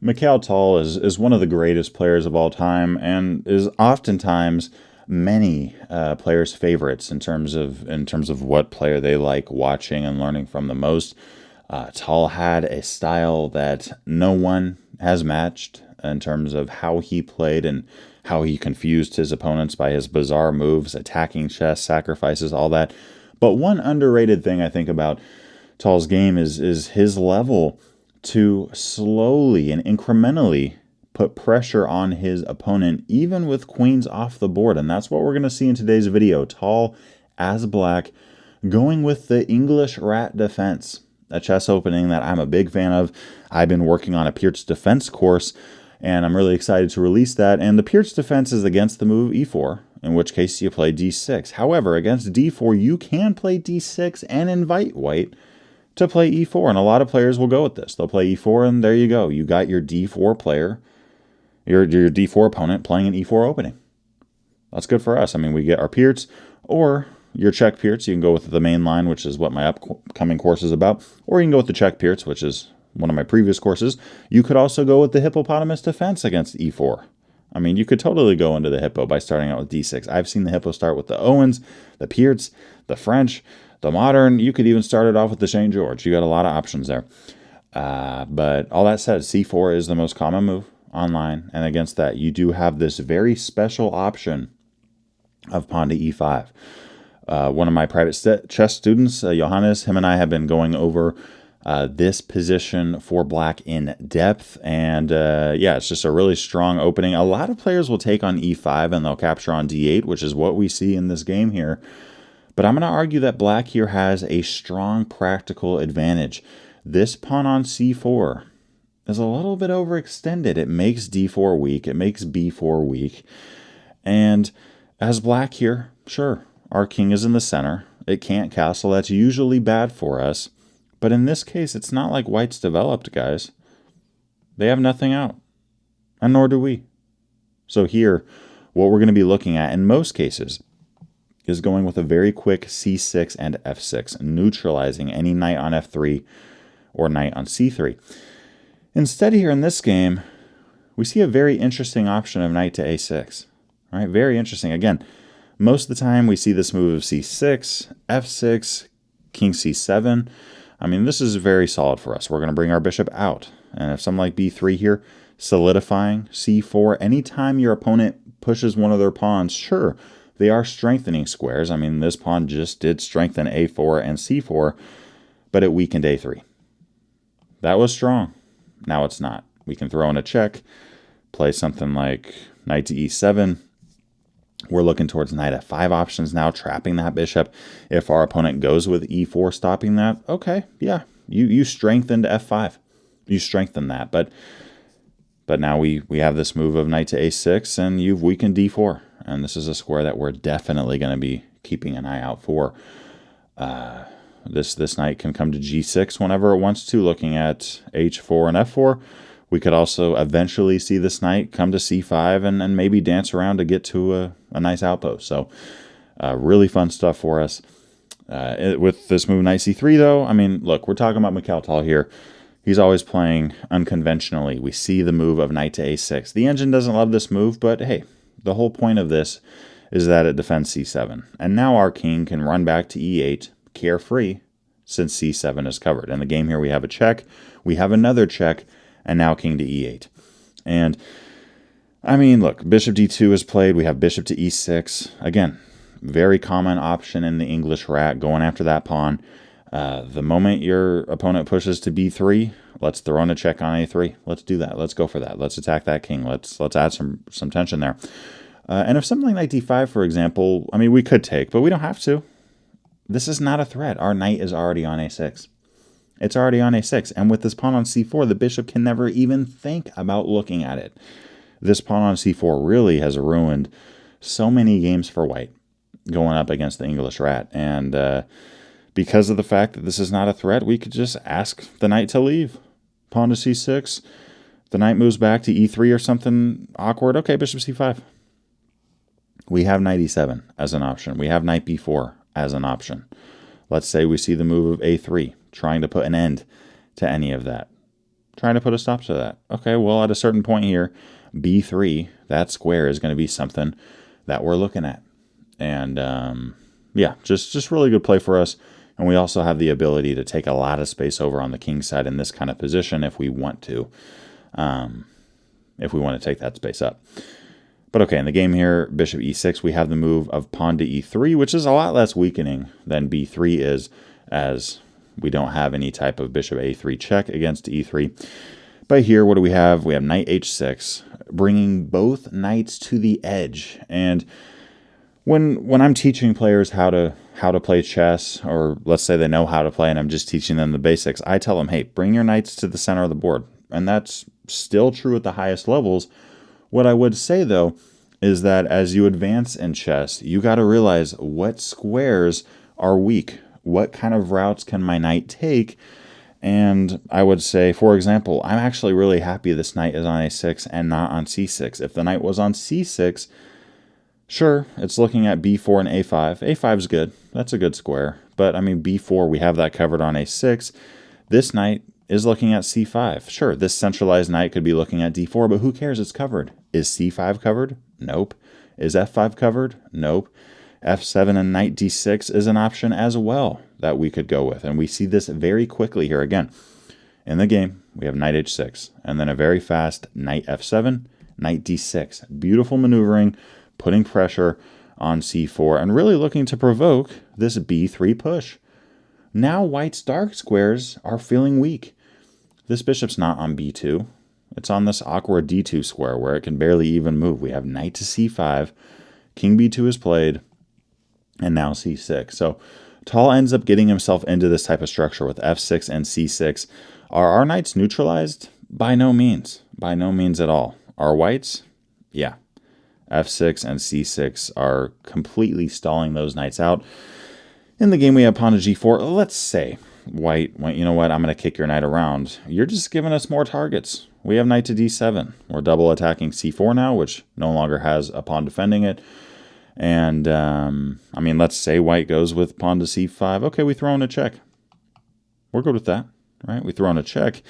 Mikhail Tal is one of the greatest players of all time and is oftentimes many players' favorites in terms of what player they like watching and learning from the most. Tal had a style that no one has matched in terms of how he played and how he confused his opponents by his bizarre moves, attacking chess, sacrifices, all that. But one underrated thing I think about Tal's game is his level to slowly and incrementally put pressure on his opponent, even with queens off the board. And that's what we're going to see in today's video. Tal as black going with the English rat defense, a chess opening that I'm a big fan of. I've been working on a PIRC defense course, and I'm really excited to release that. And the PIRC defense is against the move e4, in which case you play d6. However, against d4, you can play d6 and invite white to play e4, and a lot of players will go with this. They'll play e4, and there you go. You got your d4 player, your d4 opponent playing an e4 opening. That's good for us. I mean, we get our PIRCs, or your check PIRCs. You can go with the main line, which is what my upcoming course is about, or you can go with the check PIRCs, which is one of my previous courses. You could also go with the hippopotamus defense against e4. I mean, you could totally go into the hippo by starting out with d6. I've seen the hippo start with the Owens, the PIRCs, the French, the modern. You could even start it off with the St. George. You got a lot of options there. But all that said, c4 is the most common move online. And against that, you do have this very special option of pawn to e5. One of my private chess students, Johannes, him and I have been going over this position for black in depth. And yeah, it's just a really strong opening. A lot of players will take on e5 and they'll capture on d8, which is what we see in this game here. But I'm going to argue that black here has a strong practical advantage. This pawn on c4 is a little bit overextended. It makes d4 weak. It makes b4 weak. And as black here, sure, our king is in the center. It can't castle. That's usually bad for us. But in this case, it's not like white's developed, guys. They have nothing out. And nor do we. So here, what we're going to be looking at in most cases is going with a very quick c6 and f6, neutralizing any knight on f3 or knight on c3. Instead here in this game, we see a very interesting option of knight to a6. All right, very interesting. Again, most of the time we see this move of c6, f6, king c7. I mean, this is very solid for us. We're going to bring our bishop out. And if something like b3 here, solidifying c4, anytime your opponent pushes one of their pawns, sure, they are strengthening squares. I mean, this pawn just did strengthen a4 and c4, but it weakened a3. That was strong. Now it's not. We can throw in a check, play something like knight to e7. We're looking towards knight f5 options now, trapping that bishop. If our opponent goes with e4, stopping that, okay, yeah, you strengthened f5. You strengthened that, but now we have this move of knight to a6, and you've weakened d4. And this is a square that we're definitely going to be keeping an eye out for. This knight can come to g6 whenever it wants to, looking at h4 and f4. We could also eventually see this knight come to c5 and maybe dance around to get to a nice outpost. So really fun stuff for us. With this move knight c3, though, I mean, look, we're talking about Mikhail Tal here. He's always playing unconventionally. We see the move of knight to a6. The engine doesn't love this move, but hey, the whole point of this is that it defends c7. And now our king can run back to e8 carefree since c7 is covered. In the game here we have a check, we have another check, and now king to e8. And I mean, look, bishop d2 is played. We have bishop to e6. Again, very common option in the English rat, going after that pawn. The moment your opponent pushes to b3, let's throw in a check on a3. Let's do that. Let's go for that. Let's attack that king. Let's add some tension there. And if something like knight d5, for example, I mean, we could take, but we don't have to. This is not a threat. Our knight is already on a6. It's already on a6. And with this pawn on c4, the bishop can never even think about looking at it. This pawn on c4 really has ruined so many games for white going up against the English rat. And because of the fact that this is not a threat, we could just ask the knight to leave. Pawn to c6. The knight moves back to e3 or something awkward. Okay, bishop c5. We have knight e7 as an option. We have knight b4 as an option. Let's say we see the move of a3, trying to put an end to any of that. trying to put a stop to that. Okay, well, at a certain point here, b3, that square is going to be something that we're looking at. And yeah, just really good play for us. And we also have the ability to take a lot of space over on the king side in this kind of position if we want to. If we want to take that space up. But okay, in the game here, bishop e6, we have the move of pawn to e3, which is a lot less weakening than b3 is, as we don't have any type of bishop a3 check against e3. But here, what do we have? We have knight h6, bringing both knights to the edge. And when I'm teaching players how to play chess, or let's say they know how to play and I'm just teaching them the basics, I tell them, hey, bring your knights to the center of the board. And that's still true at the highest levels. What I would say, though, is that as you advance in chess, you got to realize what squares are weak. What kind of routes can my knight take? And I would say, for example, I'm actually really happy this knight is on a6 and not on c6. If the knight was on c6, sure, it's looking at b4 and a5. a5 is good. That's a good square. But, I mean, b4, we have that covered on a6. This knight is looking at c5. Sure, this centralized knight could be looking at d4, but who cares? It's covered. Is c5 covered? Nope. Is f5 covered? Nope. f7 and knight d6 is an option as well that we could go with. And we see this very quickly here again. In the game, we have knight h6, and then a very fast knight f7, knight d6. Beautiful maneuvering, putting pressure on c4, and really looking to provoke this b3 push. Now white's dark squares are feeling weak. This bishop's not on b2. It's on this awkward d2 square where it can barely even move. We have knight to c5, king b2 is played, and now c6. So Tal ends up getting himself into this type of structure with f6 and c6. Are our knights neutralized? By no means. By no means at all. Are whites? Yeah. f6 and c6 are completely stalling those knights out. In the game, we have pawn to g4. Let's say white went, you know what, I'm going to kick your knight around. You're just giving us more targets. We have knight to d7. We're double attacking c4 now, which no longer has a pawn defending it. And, I mean, let's say white goes with pawn to c5. Okay, we throw in a check. We're good with that, right? We throw in a check.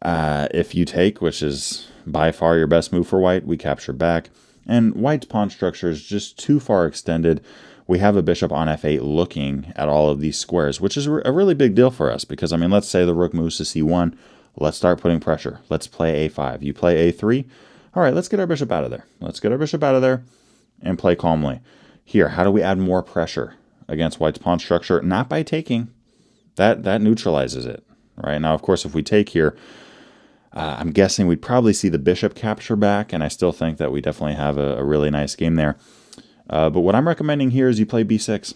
If you take, which is by far your best move for white, we capture back. And white's pawn structure is just too far extended. We have a bishop on f8 looking at all of these squares, which is a really big deal for us because, I mean, let's say the rook moves to c1. Let's start putting pressure. Let's play a5. You play a3. All right, let's get our bishop out of there. Let's get our bishop out of there and play calmly. Here, how do we add more pressure against white's pawn structure? Not by taking. That neutralizes it, right? Now, of course, if we take here, I'm guessing we'd probably see the bishop capture back, and I still think that we definitely have a really nice game there. But what I'm recommending here is you play b6.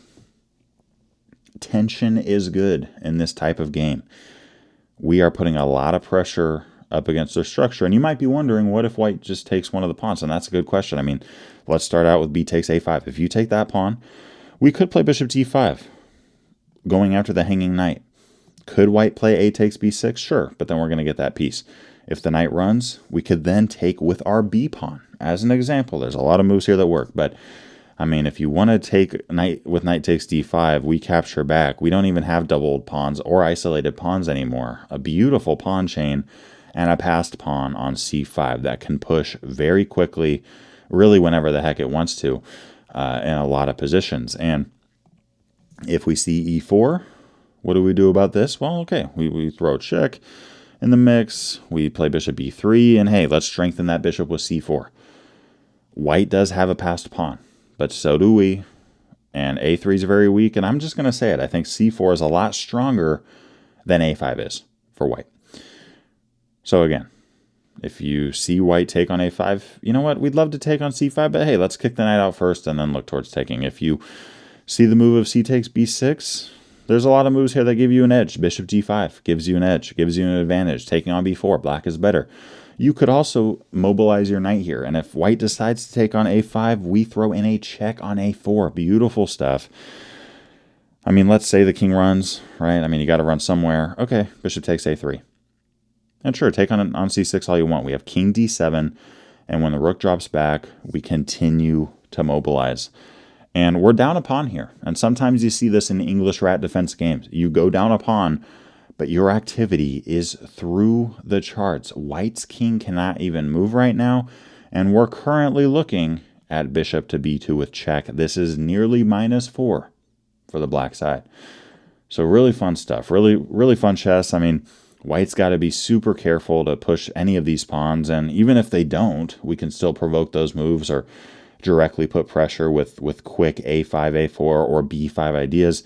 Tension is good in this type of game. We are putting a lot of pressure up against their structure, and you might be wondering, what if white just takes one of the pawns? And that's a good question. I mean, let's start out with b takes a5. If you take that pawn, we could play bishop d5, going after the hanging knight. Could white play a takes b6? Sure, but then we're going to get that piece. If the knight runs, we could then take with our b pawn. As an example, there's a lot of moves here that work, but I mean, if you want to take knight with knight takes d5, we capture back. We don't even have doubled pawns or isolated pawns anymore. A beautiful pawn chain and a passed pawn on c5 that can push very quickly, really whenever the heck it wants to, in a lot of positions. And if we see e4, what do we do about this? Well, okay, we throw a check in the mix. We play bishop e3, and hey, let's strengthen that bishop with c4. White does have a passed pawn, but so do we. And a3 is very weak, and I'm just going to say it. I think c4 is a lot stronger than a5 is for white. So again, if you see white take on a5, you know what? We'd love to take on c5, but hey, let's kick the knight out first and then look towards taking. If you see the move of c takes b6, there's a lot of moves here that give you an edge. Bishop g5 gives you an edge, gives you an advantage. Taking on b4, black is better. You could also mobilize your knight here, and if white decides to take on a5, we throw in a check on a4. Beautiful stuff. I mean, let's say the king runs, right? I mean, you got to run somewhere. Okay, bishop takes a3. And sure, take on c6 all you want. We have king d7, and when the rook drops back, we continue to mobilize. And we're down a pawn here. And sometimes you see this in English rat defense games. You go down a pawn, but your activity is through the charts. White's king cannot even move right now, and we're currently looking at bishop to b2 with check. This is nearly -4 for the black side. So really fun stuff. Really fun chess. I mean, white's got to be super careful to push any of these pawns, and even if they don't, we can still provoke those moves or directly put pressure with quick a5, a4, or b5 ideas.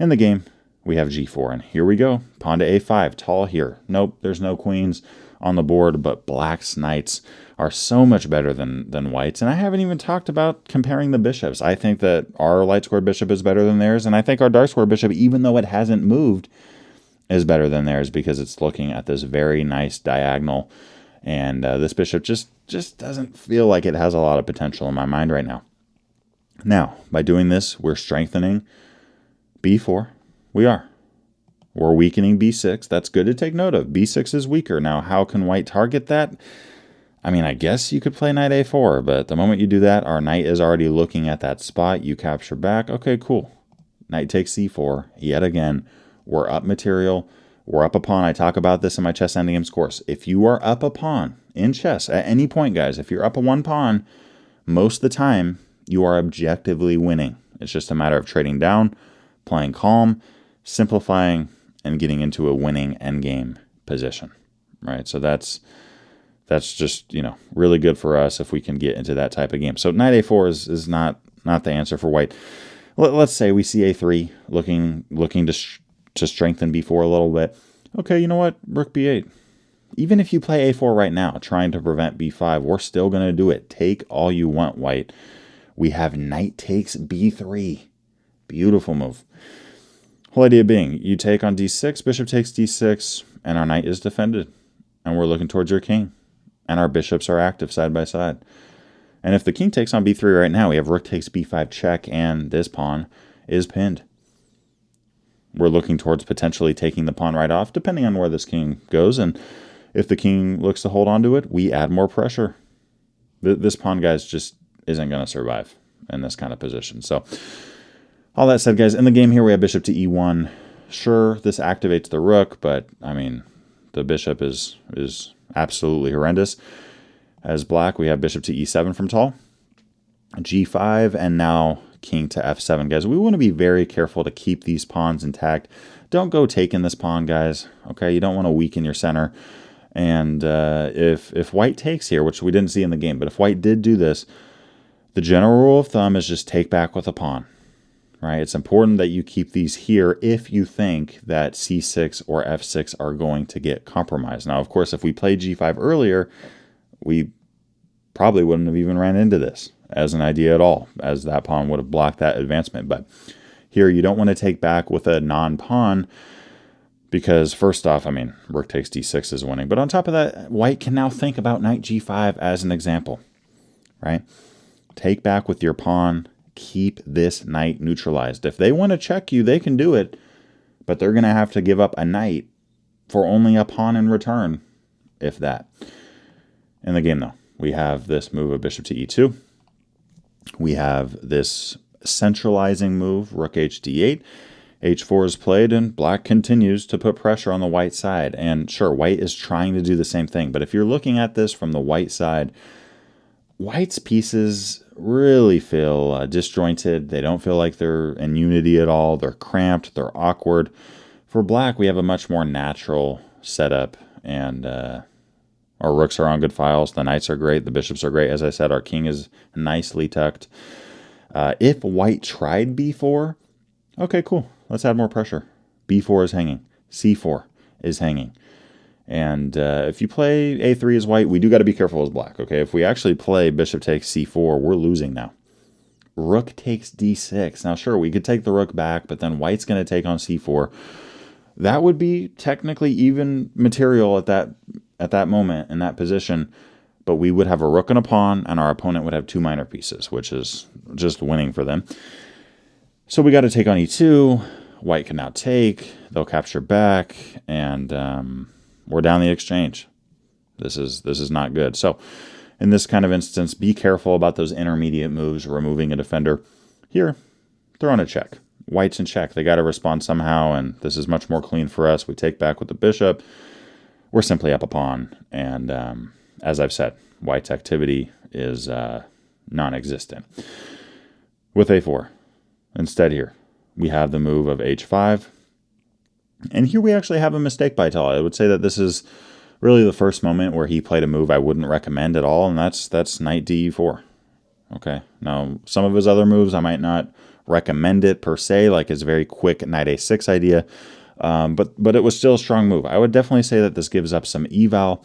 In the game, we have g4, and here we go. Pawn to a5, Tal here. Nope, there's no queens on the board, but black's knights are so much better than white's. And I haven't even talked about comparing the bishops. I think that our light squared bishop is better than theirs, and I think our dark squared bishop, even though it hasn't moved, is better than theirs because it's looking at this very nice diagonal. And this bishop just doesn't feel like it has a lot of potential in my mind right now. Now, by doing this, we're strengthening b4. We're weakening b6. That's good to take note of. b6 is weaker. Now, how can white target that? I mean, I guess you could play knight a4, but the moment you do that, our knight is already looking at that spot. You capture back. Okay, cool. Knight takes c4. Yet again, we're up material. We're up a pawn. I talk about this in my chess endgames course. If you are up a pawn in chess at any point, guys, if you're up a one pawn, most of the time you are objectively winning. It's just a matter of trading down, playing calm, simplifying, and getting into a winning endgame position, right? So that's just, you know, really good for us if we can get into that type of game. So knight a4 is not the answer for white. Let's say we see a3 looking to strengthen b4 a little bit. Okay, you know what? Rook b8. Even if you play a4 right now, trying to prevent b5, we're still going to do it. Take all you want, white. We have knight takes b3. Beautiful move. Whole idea being, you take on d6, bishop takes d6, and our knight is defended. And we're looking towards your king. And our bishops are active side by side. And if the king takes on b3 right now, we have rook takes b5 check, and this pawn is pinned. We're looking towards potentially taking the pawn right off, depending on where this king goes. And if the king looks to hold on to it, we add more pressure. This pawn, guys, just isn't going to survive in this kind of position. So all that said, guys, in the game here, we have bishop to e1. Sure, this activates the rook, but, I mean, the bishop is absolutely horrendous. As black, we have bishop to e7 from Tal, g5, and now king to f7. Guys, we want to be very careful to keep these pawns intact. Don't go taking this pawn, guys. Okay, you don't want to weaken your center. And if white takes here, which we didn't see in the game, but if white did do this, the general rule of thumb is just take back with a pawn. Right? It's important that you keep these here if you think that c6 or f6 are going to get compromised. Now, of course, if we played g5 earlier, we probably wouldn't have even ran into this as an idea at all, as that pawn would have blocked that advancement. But here, you don't want to take back with a non-pawn because, first off, I mean, rook takes d6 is winning. But on top of that, white can now think about knight g5 as an example, right? Take back with your pawn. Keep this knight neutralized. If they want to check you, they can do it, but they're going to have to give up a knight for only a pawn in return, if that. In the game, though, we have this move of bishop to e2. We have this centralizing move, rook h8. h4 is played, and black continues to put pressure on the white side. And sure, white is trying to do the same thing, but if you're looking at this from the white side, white's pieces really feel disjointed. They don't feel like they're in unity at all. They're cramped. They're awkward. For black, we have a much more natural setup, and our rooks are on good files. The knights are great. The bishops are great. As I said, our king is nicely tucked. If white tried b4, okay, cool. Let's add more pressure. b4 is hanging. c4 is hanging. And if you play a3 as white, we do got to be careful as black, okay? If we actually play bishop takes c4, we're losing now. Rook takes d6. Now, sure, we could take the rook back, but then white's going to take on c4. That would be technically even material at that moment in that position, but we would have a rook and a pawn, and our opponent would have two minor pieces, which is just winning for them. So we got to take on e2. White can now take. They'll capture back, and we're down the exchange. This is not good. So in this kind of instance, be careful about those intermediate moves, removing a defender. Here, throw in a check. White's in check. They got to respond somehow, and this is much more clean for us. We take back with the bishop. We're simply up a pawn, and as I've said, White's activity is non-existent. With a4, instead here, we have the move of h5, and here we actually have a mistake by Tal. I would say that this is really the first moment where he played a move I wouldn't recommend at all, and that's knight d4. Okay, now some of his other moves I might not recommend it per se, like his very quick knight a6 idea, but it was still a strong move. I would definitely say that this gives up some eval.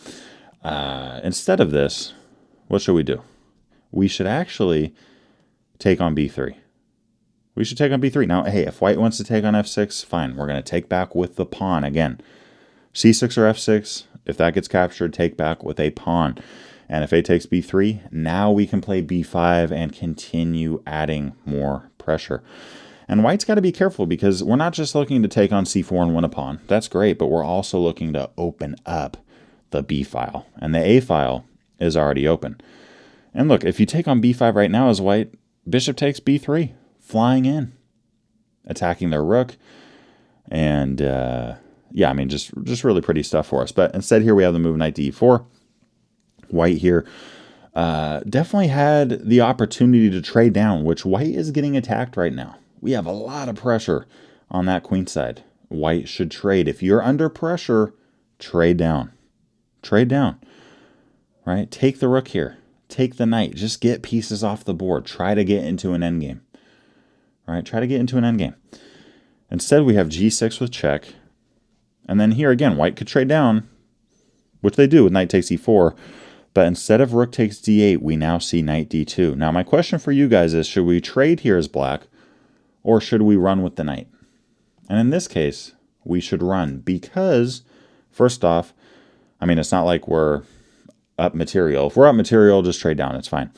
Instead of this, what should we do? We should actually take on b3. We should take on b3. Now, hey, if White wants to take on f6, fine. We're going to take back with the pawn. Again, c6 or f6, if that gets captured, take back with a pawn. And if a takes b3, now we can play b5 and continue adding more pressure. And White's got to be careful because we're not just looking to take on c4 and win a pawn. That's great, but we're also looking to open up the b file. And the a file is already open. And look, if you take on b5 right now as White, bishop takes b3. Flying in, attacking their rook, and yeah, I mean, just really pretty stuff for us. But instead here we have the move knight d4. White here definitely had the opportunity to trade down, which White is getting attacked right now. We have a lot of pressure on that queen side. White should trade. If you're under pressure, trade down. Trade down, right? Take the rook here. Take the knight. Just get pieces off the board. Try to get into an endgame. All right, try to get into an endgame. Instead, we have g6 with check. And then here again, White could trade down, which they do with knight takes e4. But instead of rook takes d8, we now see knight d2. Now, my question for you guys is, should we trade here as black, or should we run with the knight? And in this case, we should run because, first off, I mean, it's not like we're up material. If we're up material, just trade down. It's fine.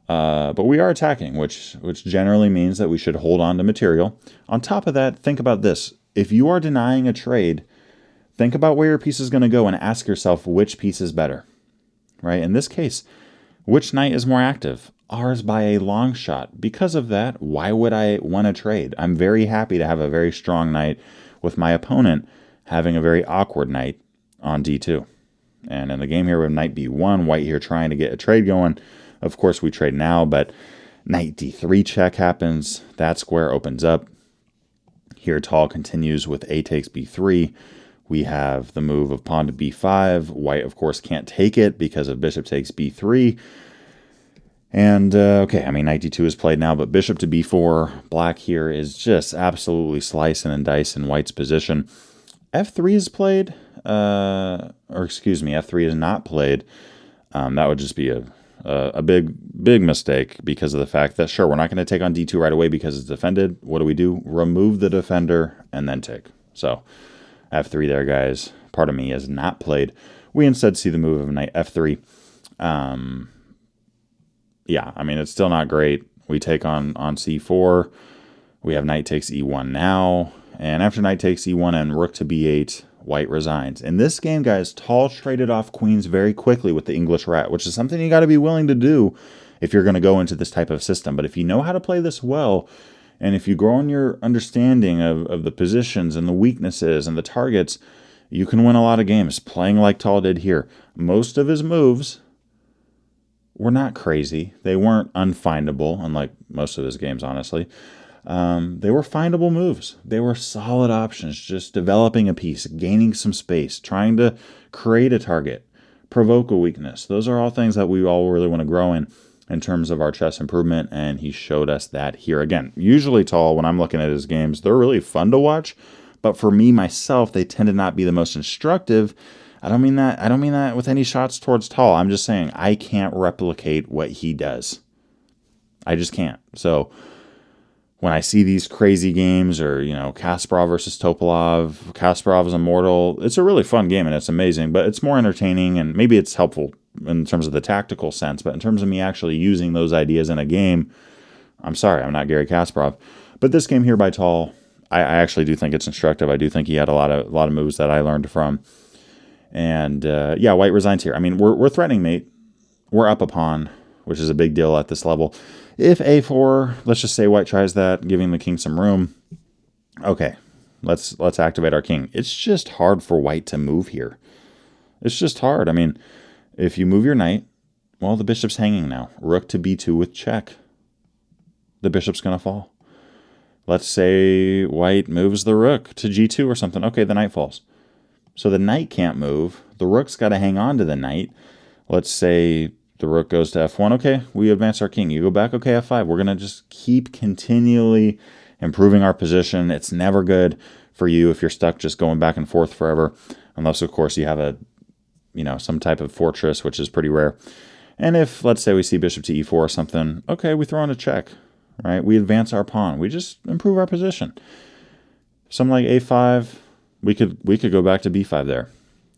But we are attacking, which generally means that we should hold on to material. On top of that, think about this. If you are denying a trade, think about where your piece is going to go and ask yourself which piece is better, right? In this case, which knight is more active? Ours by a long shot. Because of that, why would I want to trade? I'm very happy to have a very strong knight with my opponent having a very awkward knight on d2. And in the game here, we have knight b1, White here trying to get a trade going. Of course, we trade now, but knight d3 check happens. That square opens up. Here, Tal continues with a takes b3. We have the move of pawn to b5. White, of course, can't take it because of bishop takes b3. And, okay, I mean, knight d2 is played now, but bishop to b4. Black here is just absolutely slicing and dicing White's position. f3 is played, or excuse me, f3 is not played. That would just be a big mistake because of the fact that, sure, we're not going to take on d2 right away because it's defended. What do? Remove the defender and then take. So f3 there, guys. Part of me is not played. We instead see the move of knight f3. Yeah, I mean, it's still not great. We take on c4. We have knight takes e1 now. And after knight takes e1 and rook to b8, White resigns. In this game, guys, Tal traded off queens very quickly with the English rat, which is something you got to be willing to do if you're going to go into this type of system. But if you know how to play this well, and if you grow in your understanding of the positions and the weaknesses and the targets, you can win a lot of games playing like Tal did here. Most of his moves were not crazy. They weren't unfindable, unlike most of his games, honestly. They were findable moves. They were solid options, just developing a piece, gaining some space, trying to create a target, provoke a weakness. Those are all things that we all really want to grow in terms of our chess improvement, and he showed us that here again. Usually, Tal, when I'm looking at his games, they're really fun to watch, but for me, myself, they tend to not be the most instructive. I don't mean that with any shots towards Tal. I'm just saying I can't replicate what he does. I just can't. So when I see these crazy games or, you know, Kasparov versus Topalov, Kasparov's immortal, it's a really fun game and it's amazing, but it's more entertaining and maybe it's helpful in terms of the tactical sense, but in terms of me actually using those ideas in a game, I'm sorry, I'm not Gary Kasparov. But this game here by Tal, I actually do think it's instructive. I do think he had a lot of moves that I learned from. And yeah, White resigns here. I mean, we're threatening mate. We're up a pawn. which is a big deal at this level. If a4, let's just say white tries that, giving the king some room. Okay, let's activate our king. It's just hard for white to move here. It's just hard. I mean, if you move your knight, well, the bishop's hanging now. Rook to b2 with check. The bishop's going to fall. Let's say white moves the rook to g2 or something. Okay, the knight falls. So the knight can't move. The rook's got to hang on to the knight. Let's say the rook goes to f1. Okay, we advance our king. You go back. Okay, f5. We're going to just keep continually improving our position. It's never good for you if you're stuck just going back and forth forever. Unless, of course, you have a, some type of fortress, which is pretty rare. And if, let's say, we see bishop to e4 or something, okay, we throw in a check, right? We advance our pawn. We just improve our position. Something like a5, we could go back to b5 there,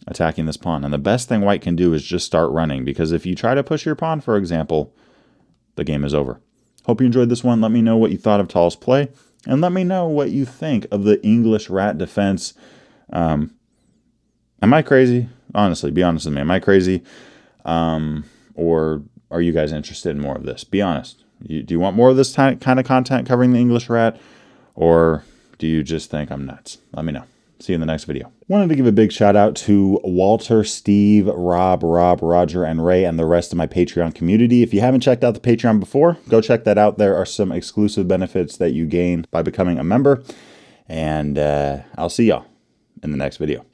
attacking this pawn. And the best thing white can do is just start running, because if you try to push your pawn, for example, the game is over. Hope you enjoyed this one. Let me know what you thought of Tal's play, and let me know what you think of the English rat defense. Am I crazy? Honestly, be honest with me. Am I crazy? Or are you guys interested in more of this? Be honest. Do you want more of this kind of content covering the English rat? Or do you just think I'm nuts? Let me know. See you in the next video. Wanted to give a big shout out to Walter, Steve, Rob, Roger, and Ray, and the rest of my Patreon community. If you haven't checked out the Patreon before, go check that out. There are some exclusive benefits that you gain by becoming a member. And I'll see y'all in the next video.